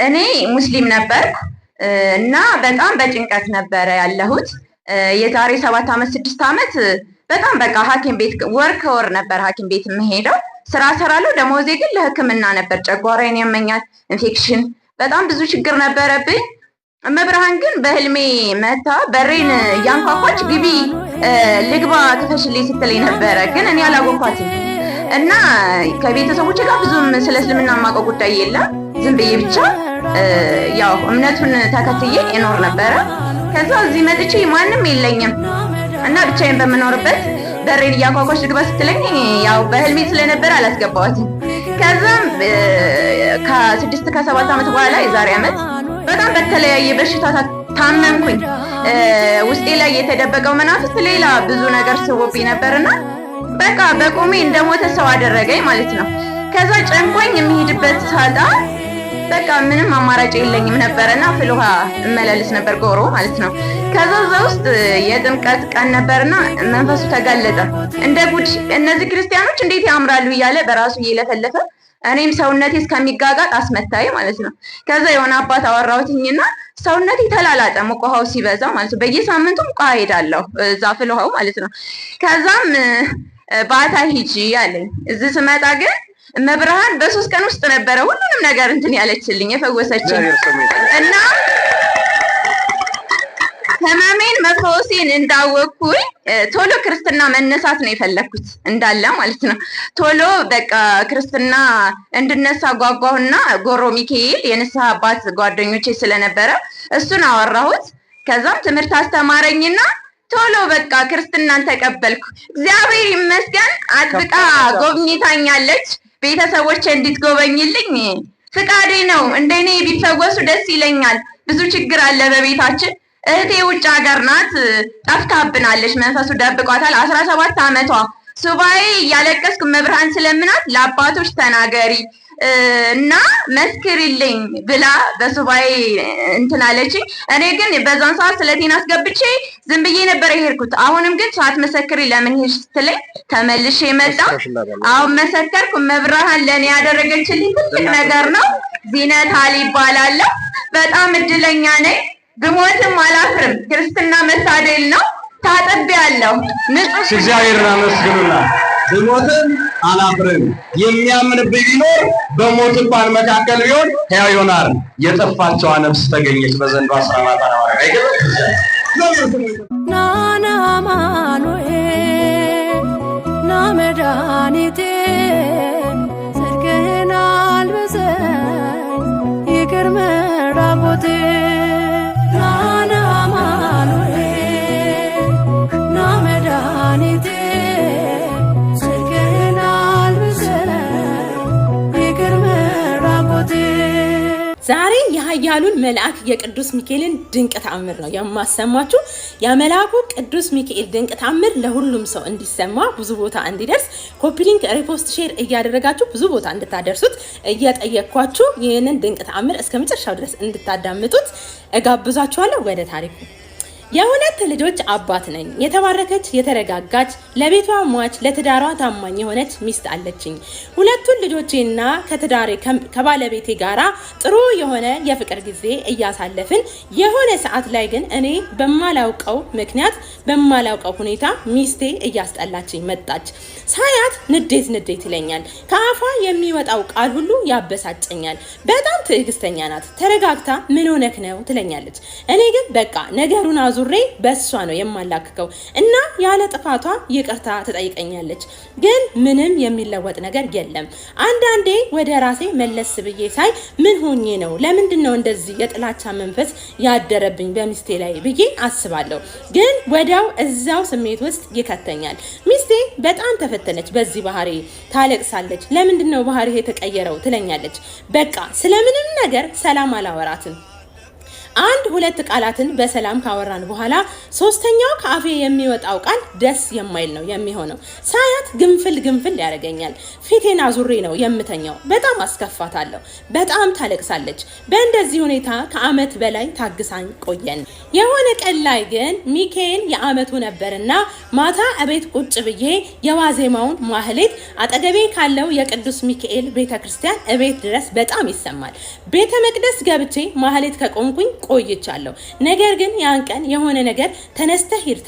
እኔ ሙስሊም ነበርኩ እና በጣም በጭንቀት ነበረ ያለሁት። የዛሬ 7 ዓመት 6 ዓመት በጣም በቃ ሐኪም ቤት ወር ከወር ነበር ሐኪም ቤት የምሄደው። ስራ ሰራለሁ፣ ደሞዜ ግን ለሕክምና ነበር። ጨጓራዬን ያመኛል፣ ኢንፌክሽን፣ በጣም ብዙ ችግር ነበረብኝ። መብርሃን ግን በህልሜ መታ በሬን ያንኳኳች ግቢ ልግባ ክፈሽልኝ ስትለኝ ነበረ። ግን እኔ አላወኳትም እና ከቤተሰቦቼ ጋር ብዙም ስለ እስልምና የማውቀው ጉዳይ የለም። ዝም ብዬ ብቻ ያው እምነቱን ተከትዬ እኖር ነበረ። ከዛ እዚህ መጥቼ ማንም የለኝም እና ብቻዬን በምኖርበት በሬን እያንኳኳች ልግባ ስትለኝ ያው በህልሜ ስለነበረ አላስገባዋትም። ከዛም ከ6 ከ7 ዓመት በኋላ የዛሬ ዓመት በጣም በተለያየ በሽታ ታመምኩኝ። ውስጤ ላይ የተደበቀው መናፍስት ሌላ ብዙ ነገር ስቦብኝ ነበርና በቃ በቆሜ እንደሞተ ሰው አደረገኝ ማለት ነው። ከዛ ጨንቆኝ የሚሄድበት ሳጣ በቃ ምንም አማራጭ የለኝም ነበርና ፍልውሃ እመላለስ ነበር ጎሮ ማለት ነው። ከዛ ውስጥ የጥምቀት ቀን ነበርና መንፈሱ ተጋለጠ። እንደ ጉድ እነዚህ ክርስቲያኖች እንዴት ያምራሉ እያለ በራሱ እየለፈለፈ እኔም ሰውነቴ እስከሚጋጋጥ አስመታኝ ማለት ነው። ከዛ የሆነ አባት አወራሁትኝና ሰውነቴ ተላላጠ፣ ሙቅ ውሃው ሲበዛ ማለት ነው። በየሳምንቱ ሙቅ ውሃ ሄዳለሁ እዛ ፍልውሃው ማለት ነው። ከዛም ባታ ሂጂ አለኝ። እዚህ ስመጣ ግን መብርሃን በ3 ቀን ውስጥ ነበረ ሁሉንም ነገር እንትን ያለችልኝ የፈወሰችኝ እና ህመሜን መፈወሴን እንዳወቅኩኝ ቶሎ ክርስትና መነሳት ነው የፈለኩት እንዳለ ማለት ነው። ቶሎ በቃ ክርስትና እንድነሳ ጓጓሁና ጎሮ ሚካኤል የንስሐ አባት ጓደኞቼ ስለነበረ እሱን አወራሁት። ከዛም ትምህርት አስተማረኝና ቶሎ በቃ ክርስትናን ተቀበልኩ። እግዚአብሔር ይመስገን አጥብቃ ጎብኝታኛለች። ቤተሰቦቼ እንድትጎበኝልኝ ፍቃዴ ነው። እንደኔ ቢፈወሱ ደስ ይለኛል። ብዙ ችግር አለ በቤታችን። እህቴ ውጭ ሀገር ናት፣ ጠፍታብናለች። መንፈሱ ደብቋታል። 17 ዓመቷ ሱባኤ እያለቀስኩ መብርሃን ስለምናት ለአባቶች ተናገሪ እና መስክሪልኝ ብላ በሱባኤ እንትን አለችኝ። እኔ ግን በዛን ሰዓት ስለቴን አስገብቼ ዝም ብዬ ነበር የሄድኩት። አሁንም ግን ሳትመሰክሪ ለምን ሄድሽ ስትለኝ ተመልሼ መጣሁ። አሁን መሰከርኩ። መብርሃን ለኔ ያደረገችልኝ ትልቅ ነገር ነው። ዚነት አሊ ይባላለሁ። በጣም እድለኛ ነኝ። ብሞትም አላፍርም። ክርስትና መታደል ነው። ታጥቤያለሁ። ንጹህ እግዚአብሔርን አመስግኑና ብሞትም አላፍርም። የሚያምንብኝ ቢኖር በሞት እንኳን መካከል ቢሆን ሕያው ይሆናል። የጠፋችዋ ነፍስ ተገኘች በዘንዶ 14 አናዋሪ አይገርም። ናና አማኑኤል ና መድኃኒቴ ጽድቅህን አልብሰኝ ይቅር መራቆቴ ናና አማኑኤል ና መድኃኒቴ ጽድቅህን አልብሰኝ ይቅር መራቆቴ። ዛሬ የኃያሉን መልአክ የቅዱስ ሚካኤልን ድንቅ ተአምር ነው የማሰማችሁ። የመልአኩ ቅዱስ ሚካኤል ድንቅ ተአምር ለሁሉም ሰው እንዲሰማ ብዙ ቦታ እንዲደርስ ኮፒ ሊንክ፣ ሪፖስት፣ ሼር እያደረጋችሁ ብዙ ቦታ እንድታደርሱት እየጠየቅኳችሁ ይህንን ድንቅ ተአምር እስከ መጨረሻው ድረስ እንድታዳምጡት እጋብዛችኋለሁ። ወደ ታሪኩ የሁለት ልጆች አባት ነኝ። የተባረከች የተረጋጋች ለቤቷ ሟች ለትዳሯ ታማኝ የሆነች ሚስት አለችኝ። ሁለቱን ልጆቼና ከትዳሬ ከባለቤቴ ጋራ ጥሩ የሆነ የፍቅር ጊዜ እያሳለፍን የሆነ ሰዓት ላይ ግን እኔ በማላውቀው ምክንያት በማላውቀው ሁኔታ ሚስቴ እያስጠላችኝ መጣች። ሳያት ንዴት ይለኛል። ከአፏ የሚወጣው ቃል ሁሉ ያበሳጨኛል። በጣም ትዕግስተኛ ናት። ተረጋግታ ምን ሆነክ ነው ትለኛለች። እኔ ግን በቃ ነገሩን ዙሬ በሷ ነው የማላክከው እና ያለ ጥፋቷ ይቅርታ ትጠይቀኛለች። ግን ምንም የሚለወጥ ነገር የለም። አንዳንዴ ወደ ራሴ መለስ ብዬ ሳይ ምን ሆኜ ነው? ለምንድነው እንደዚህ የጥላቻ መንፈስ ያደረብኝ በሚስቴ ላይ ብዬ አስባለሁ። ግን ወዲያው እዛው ስሜት ውስጥ ይከተኛል። ሚስቴ በጣም ተፈተነች በዚህ ባህሪ። ታለቅሳለች። ለምንድነው ባህሪ የተቀየረው ትለኛለች። በቃ ስለምንም ነገር ሰላም አላወራትም። አንድ ሁለት ቃላትን በሰላም ካወራን በኋላ ሶስተኛው ከአፌ የሚወጣው ቃል ደስ የማይል ነው የሚሆነው። ሳያት ግንፍል ያደርገኛል። ፊቴን አዙሬ ነው የምተኛው። በጣም አስከፋታለሁ። በጣም ታለቅሳለች። በእንደዚህ ሁኔታ ከአመት በላይ ታግሳኝ ቆየን። የሆነ ቀን ላይ ግን ሚካኤል የአመቱ ነበርና ማታ እቤት ቁጭ ብዬ የዋዜማውን ማህሌት አጠገቤ ካለው የቅዱስ ሚካኤል ቤተክርስቲያን እቤት ድረስ በጣም ይሰማል። ቤተ መቅደስ ገብቼ ማህሌት ከቆምኩኝ ቆይቻለሁ። ነገር ግን ያን ቀን የሆነ ነገር ተነስተህ ሂድ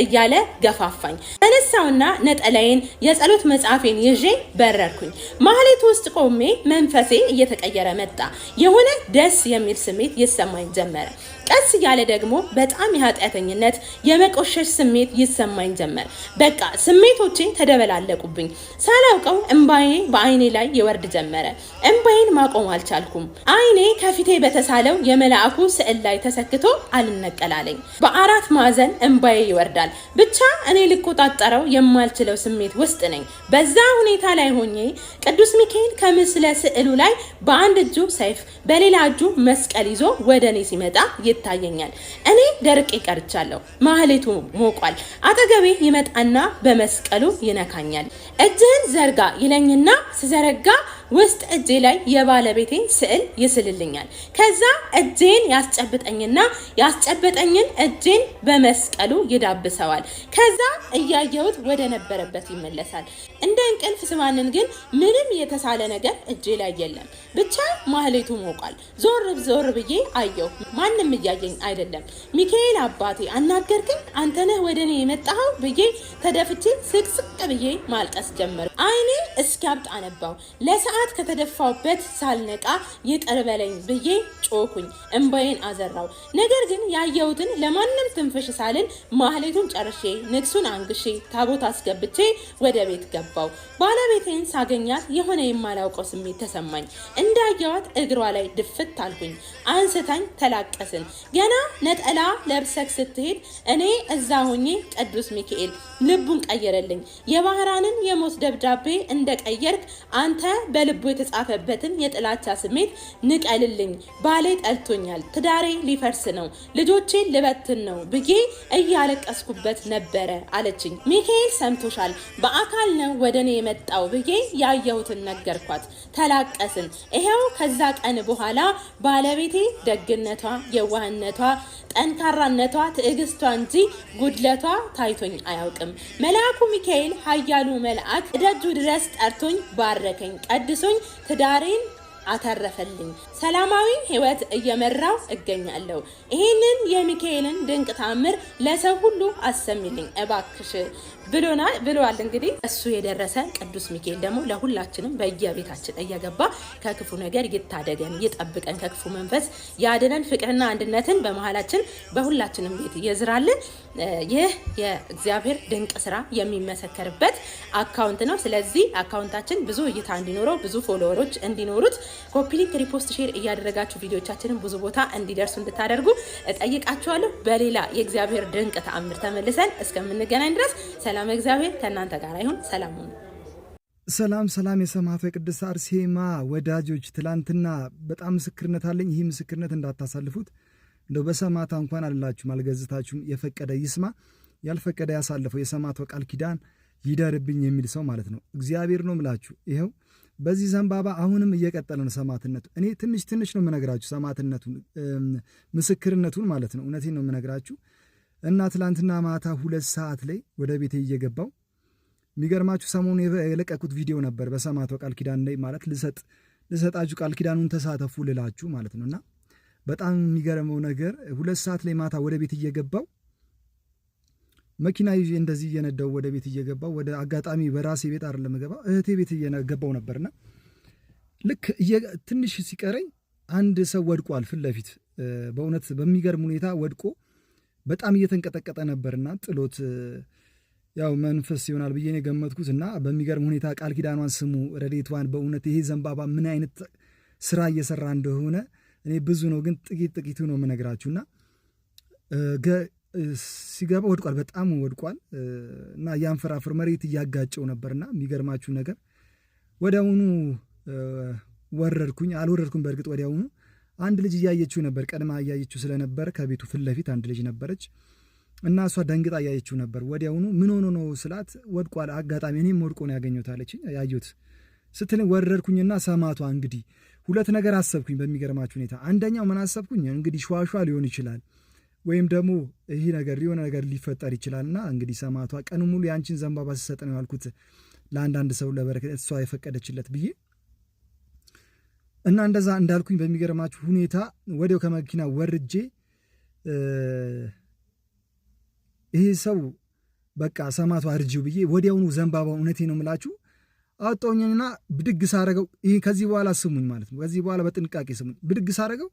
እያለ ገፋፋኝ። ተነሳውና ነጠላዬን የጸሎት መጽሐፌን ይዤ በረርኩኝ። ማህሌት ውስጥ ቆሜ መንፈሴ እየተቀየረ መጣ። የሆነ ደስ የሚል ስሜት ይሰማኝ ጀመረ። ቀስ እያለ ደግሞ በጣም የኃጢአተኝነት የመቆሸሽ ስሜት ይሰማኝ ጀመር። በቃ ስሜቶቼ ተደበላለቁብኝ። ሳላውቀው እንባዬ በአይኔ ላይ ይወርድ ጀመረ። እንባዬን ማቆም አልቻልኩም። አይኔ ከፊቴ በተሳለው የመልአኩ ስዕል ላይ ተሰክቶ አልነቀላለኝ። በአራት ማዕዘን እንባዬ ይወርዳል። ብቻ እኔ ልቆጣጠረው የማልችለው ስሜት ውስጥ ነኝ። በዛ ሁኔታ ላይ ሆኜ ቅዱስ ሚካኤል ከምስለ ስዕሉ ላይ በአንድ እጁ ሰይፍ በሌላ እጁ መስቀል ይዞ ወደ እኔ ሲመጣ ይታየኛል። እኔ ደርቄ ቀርቻለሁ። ማህሌቱ ሞቋል። አጠገቤ ይመጣና በመስቀሉ ይነካኛል። እጅህን ዘርጋ ይለኝና ስዘረጋ ውስጥ እጄ ላይ የባለቤቴን ስዕል ይስልልኛል። ከዛ እጄን ያስጨብጠኝና ያስጨበጠኝን እጄን በመስቀሉ ይዳብሰዋል። ከዛ እያየሁት ወደ ነበረበት ይመለሳል። እንደ እንቅልፍ ስማንን ግን ምንም የተሳለ ነገር እጄ ላይ የለም። ብቻ ማህሌቱ ሞቋል። ዞር ብዬ አየሁ። ማንም እያየኝ አይደለም። ሚካኤል አባቴ አናገርክኝ? አንተ ነህ ወደ እኔ የመጣኸው ብዬ ተደፍቼ ስቅስቅ ብዬ ማልቀስ ጀመር። አይኔ እስኪያብጥ አነባው። ለሰዓት ከተደፋውበት ሳልነቃ ይቅር በለኝ ብዬ ጮኩኝ። እንባዬን አዘራው። ነገር ግን ያየሁትን ለማንም ትንፍሽ ሳልን ማህሌቱን ጨርሼ ንግሱን አንግሼ ታቦት አስገብቼ ወደ ቤት ገባው። ባለቤቴን ሳገኛት የሆነ የማላውቀው ስሜት ተሰማኝ። እንዳየዋት እግሯ ላይ ድፍት አልኩኝ። አንስታኝ ተላቀስን። ገና ነጠላ ለብሰክ ስትሄድ እኔ እዛ ሆኜ ቅዱስ ሚካኤል ልቡን ቀየረልኝ። የባህራንን የሞት ደብዳቤ እንደቀየርክ አንተ በልቡ የተጻፈበትን የጥላቻ ስሜት ንቀልልኝ። ባሌ ጠልቶኛል፣ ትዳሬ ሊፈርስ ነው፣ ልጆቼን ልበትን ነው ብዬ እያለቀስኩበት ነበረ አለችኝ። ሚካኤል ሰምቶሻል፣ በአካል ነው ወደ እኔ የመጣው ብዬ ያየሁትን ነገርኳት። ተላቀስን። ይሄው ከዛ ቀን በኋላ ባለቤቴ ደግነቷ፣ የዋህነቷ፣ ጠንካራነቷ፣ ትዕግስቷ እንጂ ጉድለቷ ታይቶኝ አያውቅም። መልአኩ ሚካኤል ኃያሉ መልአክ ደጁ ድረስ ጠርቶኝ ባረከኝ፣ ቀድሶኝ ትዳሬን አተረፈልኝ። ሰላማዊ ህይወት እየመራው እገኛለሁ። ይሄንን የሚካኤልን ድንቅ ታምር ለሰው ሁሉ አሰሚልኝ እባክሽ ብሏል። እንግዲህ እሱ የደረሰ ቅዱስ ሚካኤል ደግሞ ለሁላችንም በየቤታችን እየገባ ከክፉ ነገር ይታደገን፣ ይጠብቀን፣ ከክፉ መንፈስ ያድነን፣ ፍቅርና አንድነትን በመሃላችን በሁላችንም ቤት ይዝራልን። ይህ የእግዚአብሔር ድንቅ ስራ የሚመሰከርበት አካውንት ነው። ስለዚህ አካውንታችን ብዙ እይታ እንዲኖረው፣ ብዙ ፎሎወሮች እንዲኖሩት ኮፒ ሊንክ፣ ሪፖስት፣ ሼር እያደረጋችሁ ቪዲዮቻችንን ብዙ ቦታ እንዲደርሱ እንድታደርጉ እጠይቃችኋለሁ። በሌላ የእግዚአብሔር ድንቅ ተአምር ተመልሰን እስከምንገናኝ ድረስ ሰላም እግዚአብሔር ከእናንተ ጋር ይሁን። ሰላም ሁኑ። ሰላም የሰማዕቷ የቅድስት አርሴማ ወዳጆች፣ ትላንትና በጣም ምስክርነት አለኝ። ይህ ምስክርነት እንዳታሳልፉት። እንደው በሰማዕቷ እንኳን አላችሁም አልገዝታችሁም። የፈቀደ ይስማ፣ ያልፈቀደ ያሳልፈው። የሰማዕቷ ቃል ኪዳን ይደርብኝ የሚል ሰው ማለት ነው። እግዚአብሔር ነው ምላችሁ። ይኸው በዚህ ዘንባባ አሁንም እየቀጠለ ነው ሰማዕትነቱ። እኔ ትንሽ ነው የምነግራችሁ ሰማዕትነቱን፣ ምስክርነቱን ማለት ነው። እውነቴን ነው የምነግራችሁ። እና ትላንትና ማታ 2 ሰዓት ላይ ወደ ቤቴ እየገባው የሚገርማችሁ ሰሞኑ የለቀኩት ቪዲዮ ነበር በሰማዕቷ ቃል ኪዳን ላይ ማለት ልሰጣችሁ ቃል ኪዳኑን ተሳተፉ ልላችሁ ማለት ነው። እና በጣም የሚገርመው ነገር 2 ሰዓት ላይ ማታ ወደ ቤት እየገባው መኪና ይዤ እንደዚህ እየነዳው ወደ ቤት እየገባው ወደ አጋጣሚ በራሴ ቤት አይደለም ገባ እህቴ ቤት እየገባው ነበርና ልክ ትንሽ ሲቀረኝ አንድ ሰው ወድቋል ፊት ለፊት። በእውነት በሚገርም ሁኔታ ወድቆ በጣም እየተንቀጠቀጠ ነበርና ጥሎት ያው መንፈስ ይሆናል ብዬ ነው የገመትኩት። እና በሚገርም ሁኔታ ቃል ኪዳኗን ስሙ ረድኤቷን። በእውነት ይሄ ዘንባባ ምን አይነት ስራ እየሰራ እንደሆነ እኔ ብዙ ነው ግን ጥቂቱ ነው የምነግራችሁና ሲገባ ወድቋል፣ በጣም ወድቋል እና ያንፈራፍር መሬት እያጋጨው ነበርና የሚገርማችሁ ነገር ወዲያውኑ ወረድኩኝ። አልወረድኩም በእርግጥ ወዲያውኑ አንድ ልጅ እያየችው ነበር። ቀድማ እያየችው ስለነበር ከቤቱ ፊት ለፊት አንድ ልጅ ነበረች እና እሷ ደንግጣ እያየችው ነበር። ወዲያውኑ ምን ሆኖ ነው ስላት ወድቋል፣ አጋጣሚ እኔም ወድቆ ነው ያገኘሁት አለችኝ። ያየሁት ስትለኝ ወረድኩኝና ሰማዕቷ እንግዲህ ሁለት ነገር አሰብኩኝ በሚገርማችሁ ሁኔታ። አንደኛው ምን አሰብኩኝ እንግዲህ ሸዋሸዋ ሊሆን ይችላል ወይም ደግሞ ይህ ነገር የሆነ ነገር ሊፈጠር ይችላልና እንግዲህ ሰማዕቷ ቀኑ ሙሉ ያንቺን ዘንባባ ሲሰጥ ነው ያልኩት ለአንዳንድ ሰው ለበረከት እሷ የፈቀደችለት ብዬ እና እንደዛ እንዳልኩኝ በሚገርማችሁ ሁኔታ ወዲያው ከመኪና ወርጄ ይሄ ሰው በቃ ሰማዕቷ አርጂው ብዬ ወዲያውኑ ዘንባባው እውነቴ ነው የምላችሁ አወጣውኝና ብድግ ሳረገው ይሄ ከዚህ በኋላ ስሙኝ ማለት ነው። ከዚህ በኋላ በጥንቃቄ ስሙኝ። ብድግ ሳረገው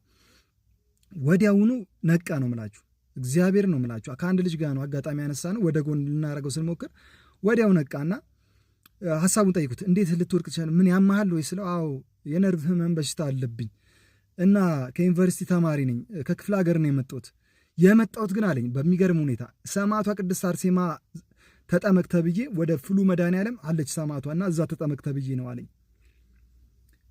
ወዲያውኑ ነቃ ነው የምላችሁ። እግዚአብሔር ነው የምላችሁ። ከአንድ ልጅ ጋር ነው አጋጣሚ ያነሳ ነው ወደ ጎን ልናረገው ስንሞክር ወዲያው ነቃና ሐሳቡን ጠይቁት። እንዴት ልትወርቅ ይችላል? ምን ያማሃል ወይ ስለው አዎ የነርቭ ህመም በሽታ አለብኝ እና ከዩኒቨርሲቲ ተማሪ ነኝ፣ ከክፍለ ሀገር ነው የመጣሁት ግን አለኝ በሚገርም ሁኔታ ሰማዕቷ ቅድስት አርሴማ ተጠመቅ ተብዬ ወደ ፍሉ መድኃኔዓለም አለች ሰማዕቷ እና እዛ ተጠመቅ ተብዬ ነው አለኝ።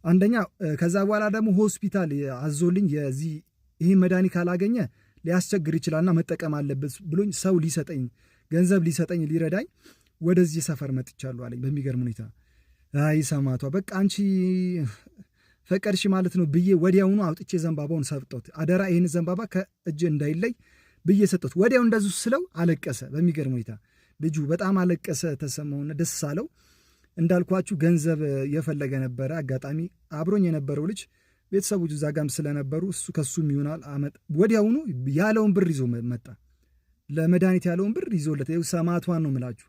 አንደኛ ከዛ በኋላ ደግሞ ሆስፒታል አዞልኝ የዚህ ይህ መድኃኒት ካላገኘ ሊያስቸግር ይችላልና መጠቀም አለበት ብሎኝ ሰው ሊሰጠኝ ገንዘብ ሊሰጠኝ ሊረዳኝ ወደዚህ ሰፈር መጥቻለሁ አለኝ በሚገርም ሁኔታ። አይ ሰማዕቷ በቃ አንቺ ፈቀድሽ ማለት ነው ብዬ ወዲያውኑ አውጥቼ ዘንባባውን ሰጠሁት። አደራ ይህን ዘንባባ ከእጅ እንዳይለይ ብዬ ሰጠሁት። ወዲያው እንደዚሁ ስለው አለቀሰ በሚገርም ሁኔታ። ልጁ በጣም አለቀሰ፣ ተሰማውና ደስ አለው። እንዳልኳችሁ ገንዘብ የፈለገ ነበረ። አጋጣሚ አብሮኝ የነበረው ልጅ ቤተሰቦቹ እዛ ጋም ስለነበሩ እሱ ከሱም ይሆናል ወዲያውኑ ያለውን ብር ይዞ መጣ። ለመድኃኒት ያለውን ብር ይዞለት ሰማዕቷን ነው ምላችሁ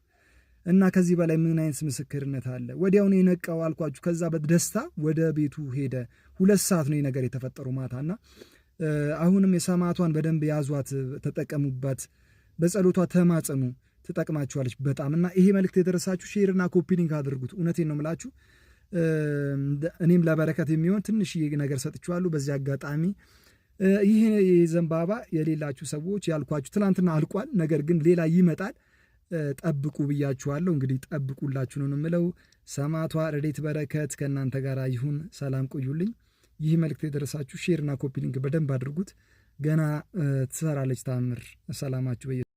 እና ከዚህ በላይ ምን አይነት ምስክርነት አለ? ወዲያውኑ የነቃው አልኳችሁ። ከዛ በደስታ ወደ ቤቱ ሄደ። 2 ሰዓት ነው ነገር የተፈጠረው ማታና አሁንም የሰማዕቷን በደንብ ያዟት፣ ተጠቀሙባት፣ በጸሎቷ ተማጸኑ፣ ትጠቅማችኋለች በጣም እና ይሄ መልእክት የደረሳችሁ ሼርና ኮፒ ሊንክ አድርጉት። እውነቴን ነው የምላችሁ። እኔም ለበረከት የሚሆን ትንሽ ነገር ሰጥቻለሁ። በዚህ አጋጣሚ ይህ ዘንባባ የሌላችሁ ሰዎች ያልኳችሁ ትናንትና አልቋል፣ ነገር ግን ሌላ ይመጣል፣ ጠብቁ ብያችኋለሁ። እንግዲህ ጠብቁላችሁ ነው የምለው። ሰማዕቷ ረድኤት በረከት ከእናንተ ጋር ይሁን። ሰላም ቆዩልኝ። ይህ መልእክት የደረሳችሁ ሼርና ኮፒ ሊንክ በደንብ አድርጉት። ገና ትሰራለች ታምር። ሰላማችሁ